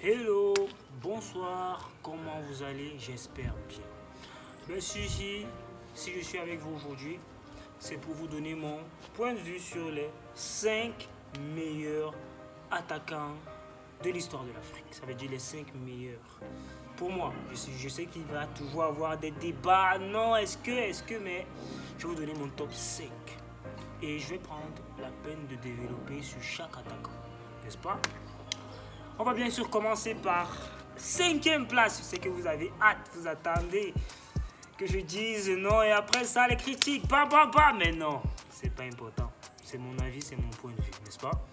Hello, bonsoir, comment vous allez? J'espère bien. Ben, si je suis avec vous aujourd'hui, c'est pour vous donner mon point de vue sur les 5 meilleurs attaquants de l'histoire de l'Afrique. Ça veut dire les 5 meilleurs. Pour moi, je sais qu'il va toujours avoir des débats. Non, est-ce que, mais je vais vous donner mon top 5. Et je vais prendre la peine de développer sur chaque attaquant, n'est-ce pas? On va bien sûr commencer par 5e place. Je sais que vous avez hâte, vous attendez que je dise non et après ça les critiques. Mais non, c'est pas important. C'est mon avis, c'est mon point de vue, n'est-ce pas?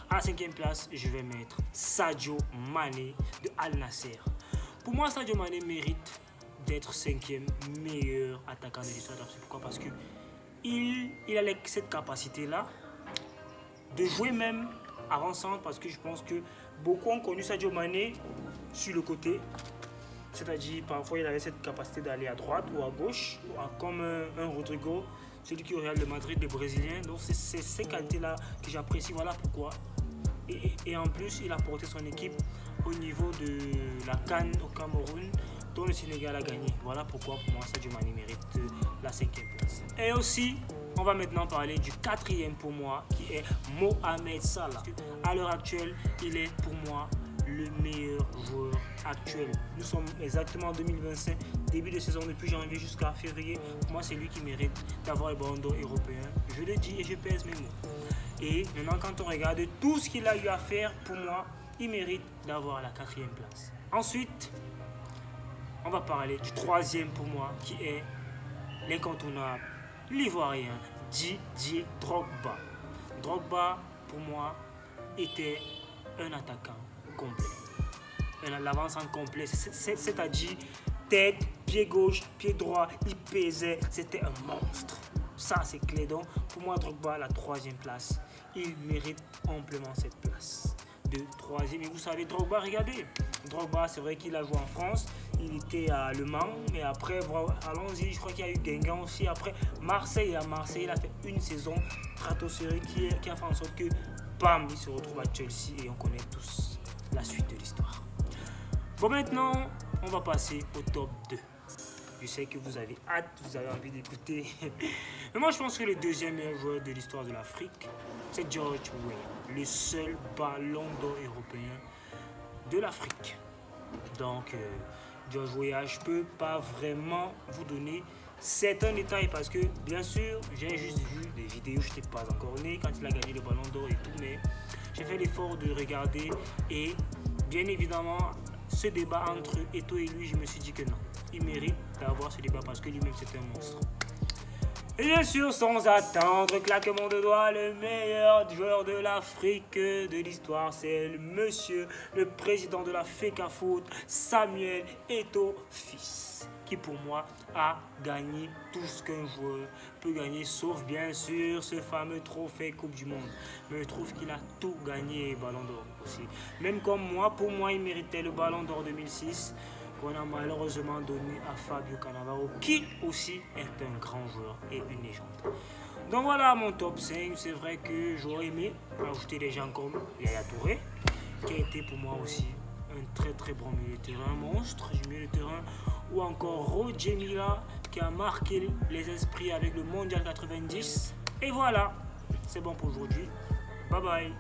À la 5e place, je vais mettre Sadio Mané de Al Nassr. Pour moi, Sadio Mané mérite d'être 5e meilleur attaquant de l'histoire de l'Afrique. Pourquoi? Parce que il a cette capacité-là de jouer même avant-centre, parce que je pense que beaucoup ont connu Sadio Mané sur le côté. C'est-à-dire, parfois, il avait cette capacité d'aller à droite ou à gauche, comme un Rodrigo, celui qui est au Real de Madrid, des Brésiliens. Donc, c'est ces qualités-là que j'apprécie. Voilà pourquoi. Et en plus, il a porté son équipe au niveau de la CAN au Cameroun, dont le Sénégal a gagné. Voilà pourquoi, pour moi, Sadio Mané mérite la 5e place. Et aussi, on va maintenant parler du 4e pour moi, qui est Mohamed Salah. À l'heure actuelle, il est pour moi le meilleur joueur actuel. Nous sommes exactement en 2025, début de saison, depuis janvier jusqu'à février. Pour moi, c'est lui qui mérite d'avoir le ballon d'or européen. Je le dis et je pèse mes mots. Et maintenant, quand on regarde tout ce qu'il a eu à faire, pour moi, il mérite d'avoir la 4e place. Ensuite, on va parler du 3e pour moi, qui est l'incontournable, l'Ivoirien Didier Drogba. Drogba, pour moi, était un attaquant complet. L'avant-centre complet, c'est-à-dire tête, pied gauche, pied droit, il pesait, c'était un monstre. Ça, c'est clé. Donc, pour moi, Drogba, la 3e place, il mérite amplement cette place de 3e. Et vous savez, Drogba, regardez, Drogba, c'est vrai qu'il a joué en France, il était à Le Mans, mais après, allons-y, je crois qu'il y a eu Guingamp aussi. Après, Marseille, à Marseille, il a fait une saison stratosphérique qui a fait en sorte que, bam, il se retrouve à Chelsea et on connaît tous la suite de l'histoire. Bon, maintenant, on va passer au top 2. Je sais que vous avez hâte, vous avez envie d'écouter. Mais moi, je pense que le 2e meilleur joueur de l'histoire de l'Afrique, c'est George Weah, le seul ballon d'or européen de l'Afrique. Donc, George Weah, je ne peux pas vraiment vous donner certains détails parce que, bien sûr, j'ai juste vu des vidéos, je n'étais pas encore né quand il a gagné le ballon d'or et tout, mais j'ai fait l'effort de regarder et, bien évidemment, ce débat entre Eto'o et lui, je me suis dit que non. Il mérite d'avoir ce débat parce que lui-même c'est un monstre. Et bien sûr, sans attendre, claquement de doigts, le meilleur joueur de l'Afrique de l'histoire, c'est le président de la FECAFOOT, Samuel Eto'o fils, qui pour moi a gagné tout ce qu'un joueur peut gagner, sauf bien sûr ce fameux trophée Coupe du Monde. Mais je trouve qu'il a tout gagné, Ballon d'Or aussi. Même comme moi, pour moi, il méritait le Ballon d'Or 2006. Qu'on a malheureusement donné à Fabio Cannavaro, qui aussi est un grand joueur et une légende. Donc voilà mon top 5. C'est vrai que j'aurais aimé ajouter des gens comme Yaya Touré, qui a été pour moi aussi un très bon milieu de terrain, monstre du milieu de terrain, ou encore Roger Mila, qui a marqué les esprits avec le Mondial 90. Et voilà, c'est bon pour aujourd'hui. Bye bye.